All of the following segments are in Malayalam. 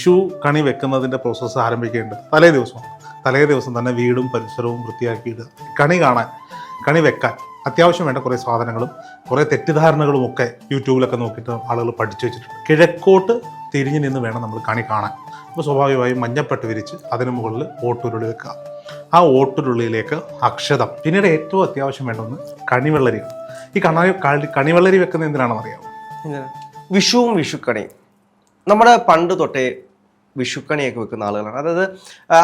വിഷു കണി വെക്കുന്നതിൻ്റെ പ്രോസസ്സ് ആരംഭിക്കേണ്ടത് തലേ ദിവസം തന്നെ വീടും പരിസരവും വൃത്തിയാക്കിയിടുക. കണി വെക്കാൻ അത്യാവശ്യം വേണ്ട കുറേ സാധനങ്ങളും കുറേ തെറ്റിദ്ധാരണകളും ഒക്കെ യൂട്യൂബിലൊക്കെ നോക്കിയിട്ട് ആളുകൾ പഠിച്ചു വെച്ചിട്ടുണ്ട്. കിഴക്കോട്ട് തിരിഞ്ഞു നിന്ന് വേണം നമ്മൾ കണി കാണാൻ. അപ്പോൾ സ്വാഭാവികമായും മഞ്ഞപ്പെട്ട് വിരിച്ച് അതിന് മുകളിൽ ഓട്ടുരുളി വെക്കുക. ആ ഓട്ടുരുളിയിലേക്ക് അക്ഷതം, പിന്നീട് ഏറ്റവും അത്യാവശ്യം വേണ്ട ഒന്ന് കണിവെള്ളരിയാണ്. ഈ കണിവെള്ളരി വെക്കുന്നത് എന്തിനാണെന്ന് അറിയാമോ? വിഷുവും വിഷുക്കണിയും നമ്മുടെ പണ്ട് തൊട്ടേ വിഷുക്കണിയൊക്കെ വെക്കുന്ന ആളുകളാണ്. അതായത്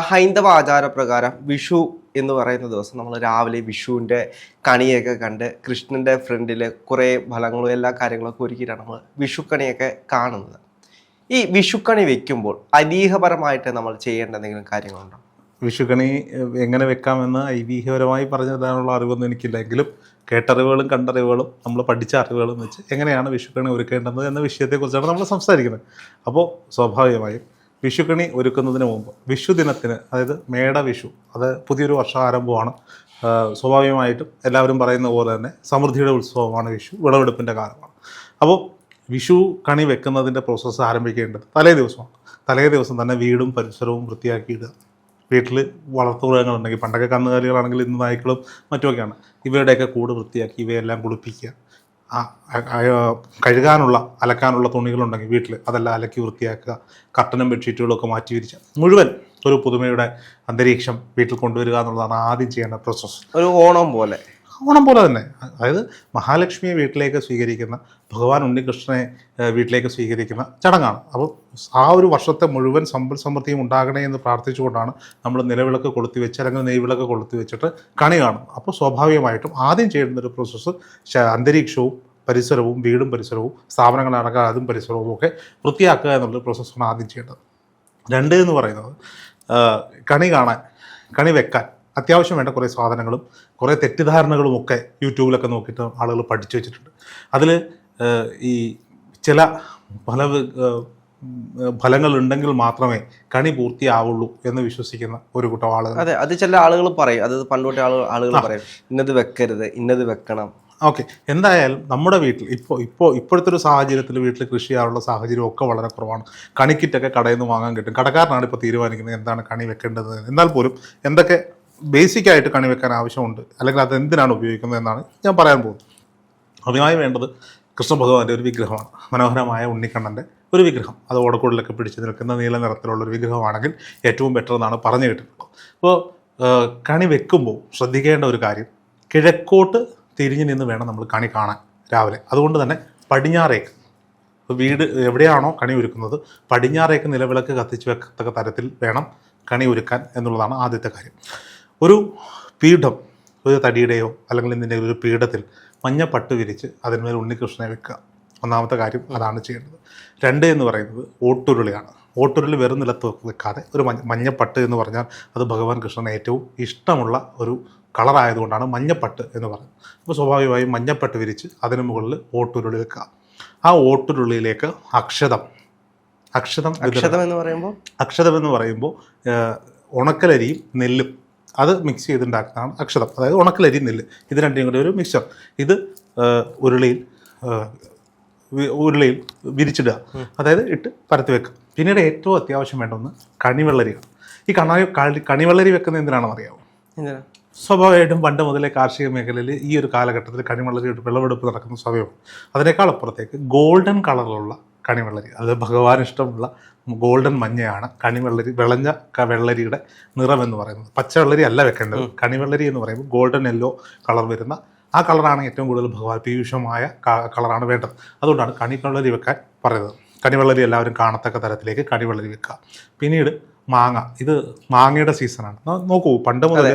ഹൈന്ദവ ആചാരപ്രകാരം വിഷു എന്ന് പറയുന്ന ദിവസം നമ്മൾ രാവിലെ വിഷുവിൻ്റെ കണിയൊക്കെ കണ്ട് കൃഷ്ണൻ്റെ ഫ്രണ്ടിൽ കുറേ ഫലങ്ങളും എല്ലാ കാര്യങ്ങളൊക്കെ ഒരുക്കിയിട്ടാണ് നമ്മൾ വിഷുക്കണിയൊക്കെ കാണുന്നത്. ഈ വിഷുക്കണി വെക്കുമ്പോൾ ഐതിഹ്യപരമായിട്ട് നമ്മൾ ചെയ്യേണ്ട എന്തെങ്കിലും കാര്യങ്ങളുണ്ടോ? വിഷുക്കണി എങ്ങനെ വെക്കാമെന്ന് ഐതിഹ്യപരമായി പറഞ്ഞു തരാനുള്ള അറിവൊന്നും എനിക്കില്ല. എങ്കിലും കേട്ടറിവുകളും കണ്ടറിവുകളും നമ്മൾ പഠിച്ച അറിവുകളും വെച്ച് എങ്ങനെയാണ് വിഷുക്കണി ഒരുക്കേണ്ടത് എന്ന വിഷയത്തെക്കുറിച്ചാണ് നമ്മൾ സംസാരിക്കുന്നത്. അപ്പോൾ സ്വാഭാവികമായും വിഷുക്കണി ഒരുക്കുന്നതിന് മുമ്പ് വിഷു ദിനത്തിന്, അതായത് മേട വിഷു, അത് പുതിയൊരു വർഷാരംഭമാണ്. സ്വാഭാവികമായിട്ടും എല്ലാവരും പറയുന്ന പോലെ തന്നെ സമൃദ്ധിയുടെ ഉത്സവമാണ് വിഷു, വിളവെടുപ്പിൻ്റെ കാലമാണ്. അപ്പോൾ വിഷു കണി വെക്കുന്നതിൻ്റെ പ്രോസസ്സ് ആരംഭിക്കേണ്ടത് തലേ ദിവസം തന്നെ വീടും പരിസരവും വൃത്തിയാക്കിയിടുക. വീട്ടിൽ വളർത്തുമൃഗങ്ങളുണ്ടെങ്കിൽ, പണ്ടൊക്കെ കന്നുകാലികളാണെങ്കിൽ ഇന്ന് നായ്ക്കളും മറ്റുമൊക്കെയാണ്, ഇവയുടെയൊക്കെ കൂട് വൃത്തിയാക്കി ഇവയെല്ലാം കുളിപ്പിക്കുക. കഴുകാനുള്ള അലക്കാനുള്ള തുണികളുണ്ടെങ്കിൽ വീട്ടിൽ അതെല്ലാം അലക്കി വൃത്തിയാക്കുക. കർട്ടനും ബെഡ്ഷീറ്റുകളൊക്കെ മാറ്റി വിരിച്ച മുഴുവൻ ഒരു പുതുമയുടെ അന്തരീക്ഷം വീട്ടിൽ കൊണ്ടുവരിക എന്നുള്ളതാണ് ആദ്യം ചെയ്യേണ്ട പ്രോസസ്സ്. ഒരു ഓണം പോലെ തന്നെ, അതായത് മഹാലക്ഷ്മിയെ വീട്ടിലേക്ക് സ്വീകരിക്കുന്ന, ഭഗവാൻ ഉണ്ണികൃഷ്ണനെ വീട്ടിലേക്ക് സ്വീകരിക്കുന്ന ചടങ്ങാണ്. അപ്പോൾ ആ ഒരു വർഷത്തെ മുഴുവൻ സമ്പൽ സമൃദ്ധിയും ഉണ്ടാകണേ എന്ന് പ്രാർത്ഥിച്ചുകൊണ്ടാണ് നമ്മൾ നിലവിളക്ക് കൊളുത്തി വെച്ച് അല്ലെങ്കിൽ നെയ്വിളക്ക് കൊളുത്തി വെച്ചിട്ട് കണി കാണും. അപ്പോൾ സ്വാഭാവികമായിട്ടും ആദ്യം ചെയ്യുന്ന ഒരു പ്രോസസ്സ് അന്തരീക്ഷവും പരിസരവും, വീടും പരിസരവും, സ്ഥാപനങ്ങളടക്കം അതും പരിസരവും ഒക്കെ വൃത്തിയാക്കുക എന്നുള്ളൊരു പ്രോസസ്സാണ് ആദ്യം ചെയ്യേണ്ടത്. രണ്ട് എന്ന് പറയുന്നത് കണി വെക്കാൻ അത്യാവശ്യം വേണ്ട കുറേ സാധനങ്ങളും കുറേ തെറ്റിദ്ധാരണകളും ഒക്കെ യൂട്യൂബിലൊക്കെ നോക്കിയിട്ട് ആളുകൾ പഠിച്ചു വെച്ചിട്ടുണ്ട്. അതിൽ ഈ ചില ഫലങ്ങളുണ്ടെങ്കിൽ മാത്രമേ കണി പൂർത്തിയാവുള്ളൂ എന്ന് വിശ്വസിക്കുന്ന ഒരു കൂട്ടം ആളുകൾ. അതെ, അത് ചില ആളുകൾ പറയും, അത് പണ്ടോട്ടെ ആളുകൾ പറയും, ഇന്നത് വെക്കരുത്, ഇന്നത് വെക്കണം. ഓക്കെ, എന്തായാലും നമ്മുടെ വീട്ടിൽ ഇപ്പോഴത്തെ ഒരു സാഹചര്യത്തിൽ വീട്ടിൽ കൃഷി ചെയ്യാനുള്ള സാഹചര്യം ഒക്കെ വളരെ കുറവാണ്. കണിക്കിറ്റൊക്കെ കടയിൽ നിന്ന് വാങ്ങാൻ കിട്ടും. കടക്കാരനാണ് ഇപ്പോൾ തീരുമാനിക്കുന്നത് എന്താണ് കണി വെക്കേണ്ടത്. എന്നാൽ പോലും എന്തൊക്കെ ബേസിക്കായിട്ട് കണി വെക്കാൻ ആവശ്യമുണ്ട്, അല്ലെങ്കിൽ അത് എന്തിനാണ് ഉപയോഗിക്കുന്നത് എന്നാണ് ഞാൻ പറയാൻ പോകുന്നത്. അതിനായി വേണ്ടത് കൃഷ്ണഭഗവാന്റെ ഒരു വിഗ്രഹമാണ്. മനോഹരമായ ഉണ്ണിക്കണ്ണൻ്റെ ഒരു വിഗ്രഹം. അത് ഓടക്കുഴലൊക്കെ പിടിച്ച് നിൽക്കുന്ന നീല നിറത്തിലുള്ളൊരു വിഗ്രഹമാണെങ്കിൽ ഏറ്റവും ബെറ്റർ എന്നാണ് പറഞ്ഞു കേട്ടിട്ടുള്ളത്. അപ്പോൾ കണി വെക്കുമ്പോൾ ശ്രദ്ധിക്കേണ്ട ഒരു കാര്യം, കിഴക്കോട്ട് തിരിഞ്ഞു നിന്ന് വേണം നമ്മൾ കണി കാണാൻ രാവിലെ. അതുകൊണ്ട് തന്നെ പടിഞ്ഞാറേക്ക്, വീട് എവിടെയാണോ കണി ഒരുക്കുന്നത് പടിഞ്ഞാറേക്ക് നിലവിളക്ക് കത്തിച്ച് വെക്കത്തക്ക തരത്തിൽ വേണം കണി ഒരുക്കാൻ എന്നുള്ളതാണ് ആദ്യത്തെ കാര്യം. ഒരു പീഠം, ഒരു തടിയുടെയോ അല്ലെങ്കിൽ എന്തിൻ്റെയോ ഒരു പീഠത്തിൽ മഞ്ഞപ്പട്ട് വിരിച്ച് അതിന്മേൽ ഉണ്ണികൃഷ്ണനെ വെക്കുക. ഒന്നാമത്തെ കാര്യം അതാണ് ചെയ്യേണ്ടത്. രണ്ട് എന്ന് പറയുന്നത് ഓട്ടുരുളിയാണ്. ഓട്ടുരുളി വെറും നിലത്ത് വെക്കാതെ ഒരു മഞ്ഞപ്പട്ട് എന്ന് പറഞ്ഞാൽ അത് ഭഗവാൻ കൃഷ്ണന് ഏറ്റവും ഇഷ്ടമുള്ള ഒരു കളറായതുകൊണ്ടാണ് മഞ്ഞപ്പട്ട് എന്ന് പറയുന്നത്. അപ്പോൾ സ്വാഭാവികമായും മഞ്ഞപ്പട്ട് വിരിച്ച് അതിന് മുകളിൽ ഓട്ടുരുളി വെക്കുക. ആ ഓട്ടുരുളിയിലേക്ക് അക്ഷതം എന്ന് പറയുമ്പോൾ ഉണക്കലരിയും നെല്ലും അത് മിക്സ് ചെയ്തുണ്ടാക്കുന്നതാണ് അക്ഷതം. അതായത് ഉണക്കലരി, നെല്ല്, ഇത് രണ്ടും കൂടി ഒരു മിക്സർ. ഇത് ഉരുളിയിൽ വിരിച്ചിടുക, അതായത് ഇട്ട് പരത്തി വെക്കുക. പിന്നീട് ഏറ്റവും അത്യാവശ്യം വേണ്ട ഒന്ന് കണിവെള്ളരിയാണ്. ഈ കണിവെള്ളരി വെക്കുന്നത് എന്തിനാണെന്ന് അറിയാമോ? സ്വാഭാവികമായിട്ടും പണ്ട് മുതലേ കാർഷിക മേഖലയിൽ ഈ ഒരു കാലഘട്ടത്തിൽ കണിവെള്ളരി വിളവെടുപ്പ് നടക്കുന്ന സമയമാണ്. അതിനേക്കാൾ അപ്പുറത്തേക്ക് ഗോൾഡൻ കളറിലുള്ള കണിവെള്ളരി, അത് ഭഗവാൻ ഇഷ്ടമുള്ള ഗോൾഡൻ മഞ്ഞയാണ് കണിവെള്ളരി, വിളഞ്ഞ വെള്ളരിയുടെ നിറം എന്ന് പറയുന്നത്. പച്ചവെള്ളരി അല്ല വെക്കേണ്ടത്. കണിവെള്ളരി എന്ന് പറയുമ്പോൾ ഗോൾഡൻ യെല്ലോ കളർ വരുന്ന ആ കളറാണ് ഏറ്റവും കൂടുതൽ ഭഗവാൻ പീയൂഷമായ കളറാണ് വേണ്ടത്. അതുകൊണ്ടാണ് കണിവെള്ളരി വെക്കാൻ പറയുന്നത്. കണിവെള്ളരി എല്ലാവരും കാണത്തക്ക തരത്തിലേക്ക് കണിവെള്ളരി വെക്കുക. പിന്നീട് മാങ്ങ, ഇത് മാങ്ങയുടെ സീസണാണ്. നോക്കൂ, പണ്ട് മുതൽ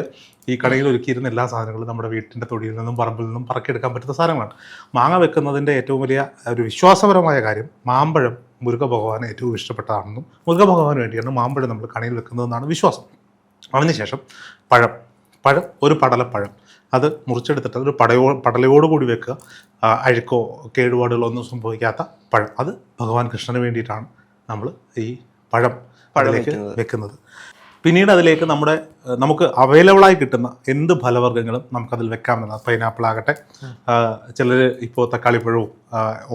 ഈ കടയിൽ ഒരുക്കിയിരുന്ന എല്ലാ സാധനങ്ങളും നമ്മുടെ വീട്ടിൻ്റെ തൊടിയിൽ നിന്നും പറമ്പിൽ നിന്നും പറക്കിയെടുക്കാൻ പറ്റുന്ന സാധനങ്ങളാണ്. മാങ്ങ വെക്കുന്നതിൻ്റെ ഏറ്റവും വലിയ ഒരു വിശ്വാസപരമായ കാര്യം, മാമ്പഴം മുരുകഭഗവാന് ഏറ്റവും ഇഷ്ടപ്പെട്ടതാണെന്നും മുരുകഭഗവാന് വേണ്ടിയാണ് മാമ്പഴം നമ്മൾ കണിയിൽ വെക്കുന്നതെന്നാണ് വിശ്വാസം. അതിനുശേഷം പഴം, ഒരു പടലപ്പഴം, അത് മുറിച്ചെടുത്തിട്ട് അതൊരു പടലയോടുകൂടി വെക്കുക. അഴുക്കോ കേടുപാടുകളോ ഒന്നും സംഭവിക്കാത്ത പഴം, അത് ഭഗവാൻ കൃഷ്ണന് വേണ്ടിയിട്ടാണ് നമ്മൾ ഈ പഴം പടലേക്ക് വെക്കുന്നത്. പിന്നീട് അതിലേക്ക് നമുക്ക് അവൈലബിളായി കിട്ടുന്ന എന്ത് ഫലവർഗ്ഗങ്ങളും നമുക്കതിൽ വെക്കാമെന്നാണ്. പൈനാപ്പിൾ ആകട്ടെ, ചിലർ ഇപ്പോൾ തക്കാളിപ്പഴവും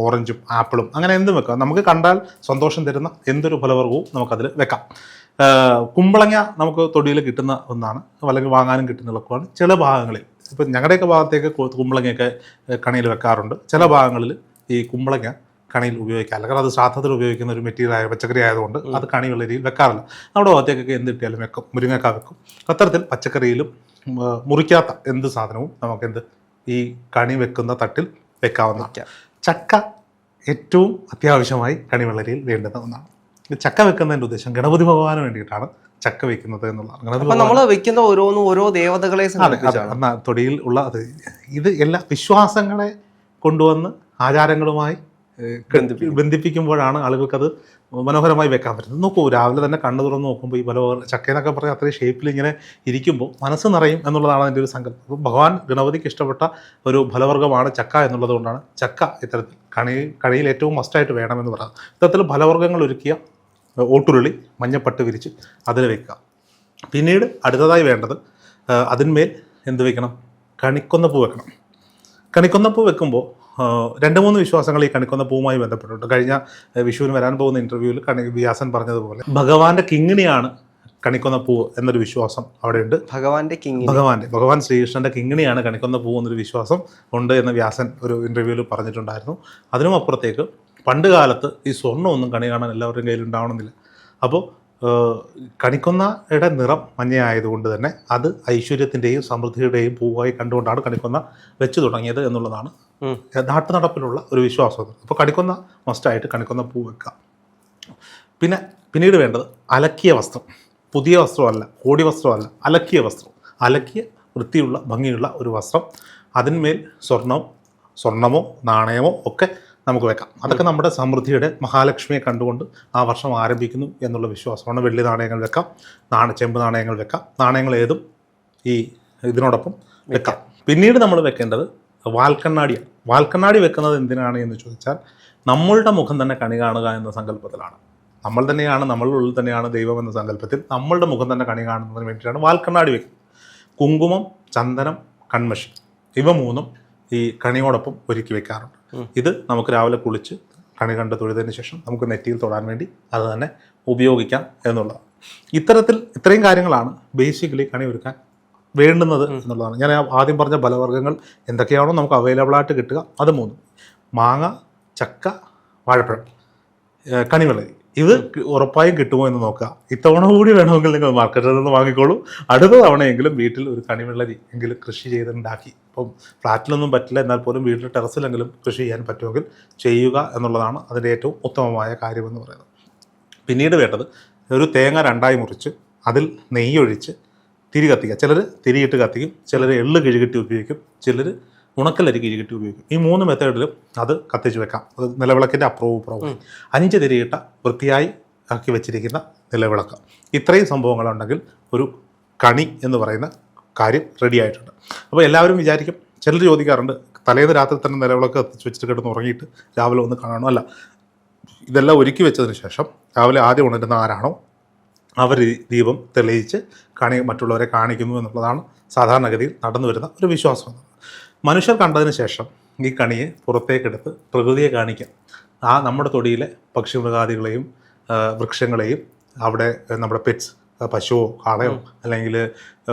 ഓറഞ്ചും ആപ്പിളും അങ്ങനെ എന്തും വെക്കാം. നമുക്ക് കണ്ടാൽ സന്തോഷം തരുന്ന എന്തൊരു ഫലവർഗ്ഗവും നമുക്കതിൽ വെക്കാം. കുമ്പളങ്ങ നമുക്ക് തൊടിയിൽ കിട്ടുന്ന ഒന്നാണ്, അല്ലെങ്കിൽ വാങ്ങാനും കിട്ടുന്ന എളുപ്പമാണ്. ചില ഭാഗങ്ങളിൽ ഇപ്പം ഞങ്ങളുടെയൊക്കെ ഭാഗത്തേക്ക് കുമ്പളങ്ങയൊക്കെ കണിയിൽ വെക്കാറുണ്ട്. ചില ഭാഗങ്ങളിൽ ഈ കുമ്പളങ്ങ കണിയിൽ ഉപയോഗിക്കാറില്ല. കാരണം അത് ശ്രാദ്ധത്തിൽ ഉപയോഗിക്കുന്ന ഒരു മെറ്റീരിയൽ പച്ചക്കറി ആയതുകൊണ്ട് അത് കണി വെള്ളരിയിൽ വെക്കാറില്ല. നമ്മുടെ ഭാഗത്തേക്കൊക്കെ എന്ത് കിട്ടിയാലും വെക്കും, മുരിങ്ങക്ക വെക്കും. അത്തരത്തിൽ പച്ചക്കറിയിലും മുറിക്കാത്ത എന്ത് സാധനവും നമുക്കെന്ത് ഈ കണി വെക്കുന്ന തട്ടിൽ വെക്കാവുന്നതാണ്. ചക്ക ഏറ്റവും അത്യാവശ്യമായി കണി വെള്ളരിയിൽ വേണ്ടുന്ന ഒന്നാണ്. ചക്ക വെക്കുന്നതിൻ്റെ ഉദ്ദേശം ഗണപതി ഭഗവാന് വേണ്ടിയിട്ടാണ് ചക്ക വെക്കുന്നത് എന്നുള്ളതാണ്. നമ്മൾ വെക്കുന്ന ഓരോന്നും ഓരോ ദേവതകളെ തൊടിയിൽ ഉള്ള ഇത് എല്ലാ വിശ്വാസങ്ങളെ കൊണ്ടുവന്ന് ആചാരങ്ങളുമായി ബന്ധിപ്പിക്കുമ്പോഴാണ് ആളുകൾക്കത് മനോഹരമായി വെക്കാൻ പറ്റുന്നത്. നോക്കൂ, രാവിലെ തന്നെ കണ്ണു തുറന്ന് നോക്കുമ്പോൾ ഈ ചക്ക എന്നൊക്കെ പറഞ്ഞാൽ അത്രയും ഷേപ്പിൽ ഇങ്ങനെ ഇരിക്കുമ്പോൾ മനസ്സ് നിറയും എന്നുള്ളതാണ് അതിൻ്റെ ഒരു സങ്കല്പം. അപ്പോൾ ഭഗവാൻ ഗണപതിക്ക് ഇഷ്ടപ്പെട്ട ഒരു ഫലവർഗ്ഗമാണ് ചക്ക എന്നുള്ളത് കൊണ്ടാണ് ചക്ക ഇത്തരത്തിൽ കണിയിൽ ഏറ്റവും മസ്റ്റായിട്ട് വേണമെന്ന് പറയാം. ഇത്തരത്തിൽ ഫലവർഗ്ഗങ്ങൾ ഒരുക്കിയ ഓട്ടുരുളി മഞ്ഞപ്പട്ട് വിരിച്ച് അതിൽ വെക്കുക. പിന്നീട് അടുത്തതായി വേണ്ടത് അതിന്മേൽ എന്ത് വെക്കണം? കണിക്കൊന്നപ്പൂ വെക്കണം. കണിക്കൊന്നപ്പൂ വെക്കുമ്പോൾ 2-3 വിശ്വാസങ്ങൾ ഈ കണിക്കൊന്നപ്പൂവുമായി ബന്ധപ്പെട്ടിട്ടുണ്ട്. കഴിഞ്ഞ വിഷുവിന് വരാൻ പോകുന്ന ഇൻ്റർവ്യൂവിൽ വ്യാസൻ പറഞ്ഞതുപോലെ ഭഗവാന്റെ കിങ്ങിണിയാണ് കണിക്കൊന്നപ്പൂവ് എന്നൊരു വിശ്വാസം അവിടെയുണ്ട്. ഭഗവാൻ ശ്രീകൃഷ്ണന്റെ കിങ്ങിണിയാണ് കണിക്കൊന്നപ്പൂവ് എന്നൊരു വിശ്വാസം ഉണ്ട് എന്ന് വ്യാസൻ ഒരു ഇൻ്റർവ്യൂവിൽ പറഞ്ഞിട്ടുണ്ടായിരുന്നു. അതിനും അപ്പുറത്തേക്ക് പണ്ട് കാലത്ത് ഈ സ്വർണ്ണമൊന്നും കണി കാണാൻ എല്ലാവരുടെയും കയ്യിൽ ഉണ്ടാവണമെന്നില്ല. അപ്പോൾ കണിക്കൊന്നയുടെ നിറം മഞ്ഞയായതുകൊണ്ട് തന്നെ അത് ഐശ്വര്യത്തിൻ്റെയും സമൃദ്ധിയുടെയും പൂവായി കണ്ടുകൊണ്ടാണ് കണിക്കൊന്ന വെച്ച് തുടങ്ങിയത് എന്നുള്ളതാണ് നാട്ടുനടപ്പിലുള്ള ഒരു വിശ്വാസം. അപ്പോൾ കണിക്കൊന്ന മസ്റ്റായിട്ട് കണിക്കൊന്ന പൂ വെക്കുക. പിന്നീട് വേണ്ടത് അലക്കിയ വസ്ത്രം. പുതിയ വസ്ത്രമല്ല, കോടി വസ്ത്രമല്ല, അലക്കിയ വസ്ത്രം. അലക്കിയ വൃത്തിയുള്ള ഭംഗിയുള്ള ഒരു വസ്ത്രം. അതിന്മേൽ സ്വർണമോ നാണയമോ ഒക്കെ നമുക്ക് വെക്കാം. അതൊക്കെ നമ്മുടെ സമൃദ്ധിയുടെ മഹാലക്ഷ്മിയെ കണ്ടുകൊണ്ട് ആ വർഷം ആരംഭിക്കുന്നു എന്നുള്ള വിശ്വാസമാണ്. വെള്ളി നാണയങ്ങൾ വെക്കാം, ചെമ്പ് നാണയങ്ങൾ വെക്കാം. നാണയങ്ങൾ ഏതും ഈ ഇതിനോടൊപ്പം വെക്കാം. പിന്നീട് നമ്മൾ വെക്കേണ്ടത് വാൽക്കണ്ണാടിയാണ്. വാൽക്കണ്ണാടി വെക്കുന്നത് എന്തിനാണ് എന്ന് ചോദിച്ചാൽ നമ്മളുടെ മുഖം തന്നെ കണി കാണുക എന്ന സങ്കല്പത്തിലാണ്. നമ്മളുടെ ഉള്ളിൽ തന്നെയാണ് ദൈവം എന്ന സങ്കല്പത്തിൽ നമ്മളുടെ മുഖം തന്നെ കണി കാണുന്നതിന് വേണ്ടിയിട്ടാണ് വാൽക്കണ്ണാടി വെക്കുന്നത്. കുങ്കുമം, ചന്ദനം, കൺമഷി ഇവ 3 ഈ കണിയോടൊപ്പം ഒരുക്കി വെക്കാറുണ്ട്. ഇത് നമുക്ക് രാവിലെ കുളിച്ച് കണി കണ്ട് തൊഴുതിന് ശേഷം നമുക്ക് നെറ്റിയിൽ തൊടാൻ വേണ്ടി അത് തന്നെ ഉപയോഗിക്കാം എന്നുള്ളതാണ്. ഇത്രയും കാര്യങ്ങളാണ് ബേസിക്കലി കണി ഒരുക്കാൻ വേണ്ടുന്നത് എന്നുള്ളതാണ്. ഞാൻ ആദ്യം പറഞ്ഞ ഫലവർഗ്ഗങ്ങൾ എന്തൊക്കെയാണോ നമുക്ക് അവൈലബിളായിട്ട് കിട്ടുക അത് 3: മാങ്ങ, ചക്ക, വാഴപ്പഴം, കണിവെള്ളരി. ഇത് ഉറപ്പായും കിട്ടുമോ എന്ന് നോക്കുക. ഇത്തവണ കൂടി വേണമെങ്കിൽ നിങ്ങൾ മാർക്കറ്റിൽ നിന്ന് വാങ്ങിക്കോളൂ. അടുത്ത തവണയെങ്കിലും വീട്ടിൽ ഒരു കണിവെള്ളരി എങ്കിലും കൃഷി ചെയ്തുണ്ടാക്കി, ഇപ്പം ഫ്ലാറ്റിലൊന്നും പറ്റില്ല, എന്നാൽ പോലും വീട്ടിൽ ടെറസിലെങ്കിലും കൃഷി ചെയ്യാൻ പറ്റുമെങ്കിൽ ചെയ്യുക എന്നുള്ളതാണ് അതിൻ്റെ ഏറ്റവും ഉത്തമമായ കാര്യമെന്ന് പറയുന്നത്. പിന്നീട് വേണ്ടത് ഒരു തേങ്ങ 2ആയി മുറിച്ച് അതിൽ നെയ്യൊഴിച്ച് തിരി കത്തിക്കുക. ചിലർ തിരിയിട്ട് കത്തിക്കും, ചിലർ എള്ള് കിഴുകിട്ടി ഉപയോഗിക്കും, ചിലർ ഉണക്കലരി കിഴുകിട്ടി ഉപയോഗിക്കും. ഈ 3 മെത്തേഡിലും അത് കത്തിച്ച് വെക്കാം. അത് നിലവിളക്കിൻ്റെ അപ്പുറവും 5 തിരിയിട്ട വൃത്തിയായി ആക്കി വെച്ചിരിക്കുന്ന നിലവിളക്ക്. ഇത്രയും സംഭവങ്ങളുണ്ടെങ്കിൽ ഒരു കണി എന്ന് പറയുന്ന കാര്യം റെഡി ആയിട്ടുണ്ട്. അപ്പോൾ എല്ലാവരും വിചാരിക്കും, ചിലർ ചോദിക്കാറുണ്ട്, തലേന്ന് രാത്രി തന്നെ നിലവിളക്ക് കത്തിച്ച് വെച്ചിട്ട് കിടന്ന് ഉറങ്ങിയിട്ട് രാവിലെ ഒന്ന് കാണണം. അല്ല, ഇതെല്ലാം ഒരുക്കി വെച്ചതിന് ശേഷം രാവിലെ ആദ്യം ഉണരുന്ന ആരാണോ അവർ ദീപം തെളിയിച്ച് മറ്റുള്ളവരെ കാണിക്കുന്നു എന്നുള്ളതാണ് സാധാരണഗതിയിൽ നടന്നു വരുന്ന ഒരു വിശ്വാസം. മനുഷ്യർ കണ്ടതിന് ശേഷം ഈ കണിയെ പുറത്തേക്കെടുത്ത് പ്രകൃതിയെ കാണിക്കാം. നമ്മുടെ തൊടിയിലെ പക്ഷിമൃഗാദികളെയും വൃക്ഷങ്ങളെയും അവിടെ നമ്മുടെ പെറ്റ്സ്, പശുവോ കാളയോ അല്ലെങ്കിൽ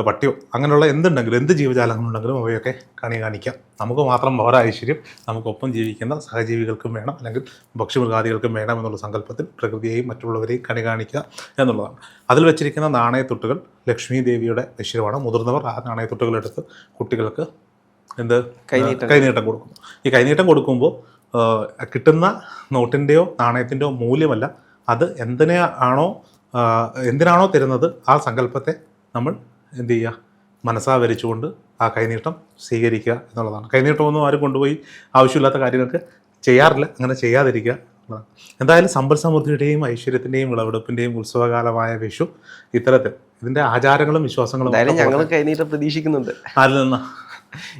പട്ടിയോ അങ്ങനെയുള്ള എന്തുണ്ടെങ്കിലും, എന്ത് ജീവജാലങ്ങളുണ്ടെങ്കിലും അവയൊക്കെ കണി കാണിക്കാം. നമുക്ക് മാത്രം വേറെ ഐശ്വര്യം നമുക്കൊപ്പം ജീവിക്കുന്ന സഹജീവികൾക്കും വേണം, അല്ലെങ്കിൽ പക്ഷിമൃഗാദികൾക്കും വേണം എന്നുള്ള സങ്കല്പത്തിൽ പ്രകൃതിയെയും മറ്റുള്ളവരെയും കണി കാണിക്കുക എന്നുള്ളതാണ്. അതിൽ വെച്ചിരിക്കുന്ന നാണയത്തൊട്ടുകൾ ലക്ഷ്മി ദേവിയുടെ ഐശ്വര്യമാണ്. മുതിർന്നവർ ആ നാണയത്തൊട്ടുകളെടുത്ത് കുട്ടികൾക്ക് കൈനീട്ടം കൊടുക്കുന്നു. ഈ കൈനീട്ടം കൊടുക്കുമ്പോൾ കിട്ടുന്ന നോട്ടിൻ്റെയോ നാണയത്തിൻ്റെയോ മൂല്യമല്ല, അത് എന്തിനാണോ തരുന്നത് ആ സങ്കല്പത്തെ നമ്മൾ എന്ത് ചെയ്യുക, മനസ്സാവരിച്ചുകൊണ്ട് ആ കൈനീട്ടം സ്വീകരിക്കുക എന്നുള്ളതാണ്. കൈനീട്ടമൊന്നും ആരും കൊണ്ടുപോയി ആവശ്യമില്ലാത്ത കാര്യങ്ങൾക്ക് ചെയ്യാറില്ല, അങ്ങനെ ചെയ്യാതിരിക്കുക എന്നുള്ളതാണ്. എന്തായാലും സമ്പൽ സമൃദ്ധിയുടെയും ഐശ്വര്യത്തിൻ്റെയും വിളവെടുപ്പിൻ്റെയും ഉത്സവകാലമായ വിഷു ഇത്തരത്തിൽ ഇതിൻ്റെ ആചാരങ്ങളും വിശ്വാസങ്ങളും ഞങ്ങൾ കൈനീട്ടം പ്രതീക്ഷിക്കുന്നുണ്ട്. ആരിൽ നിന്നാ?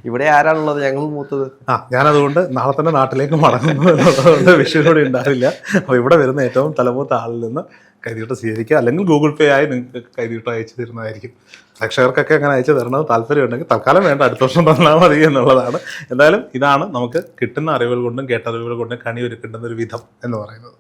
ഇവിടെ ആരാണുള്ളത്? ഞങ്ങൾ മൂത്തത്. ഞാനതുകൊണ്ട് നാളെ തന്നെ നാട്ടിലേക്ക് മടങ്ങുന്നു എന്നുള്ളതുകൊണ്ട് വിഷുവിനോട് ഉണ്ടാവില്ല. അപ്പോൾ ഇവിടെ വരുന്ന ഏറ്റവും തലമൂത്ത ആളിൽ നിന്ന് കൈനീട്ടം സ്വീകരിക്കുക, അല്ലെങ്കിൽ ഗൂഗിൾ പേ ആയി നിങ്ങൾക്ക് കൈനീട്ടം അയച്ചു തരുന്നതായിരിക്കും. പ്രേക്ഷകർക്കൊക്കെ അങ്ങനെ അയച്ചു തരണത് താല്പര്യമുണ്ടെങ്കിൽ തൽക്കാലം വേണ്ട, അടുത്ത വർഷം തന്നാൽ മതി എന്നുള്ളതാണ്. എന്തായാലും ഇതാണ് നമുക്ക് കിട്ടുന്ന അറിവുകൾ കൊണ്ടും കേട്ടറിവുകൾ കൊണ്ടും കണി ഒരുക്കേണ്ടുന്ന ഒരു വിധം എന്ന് പറയുന്നത്.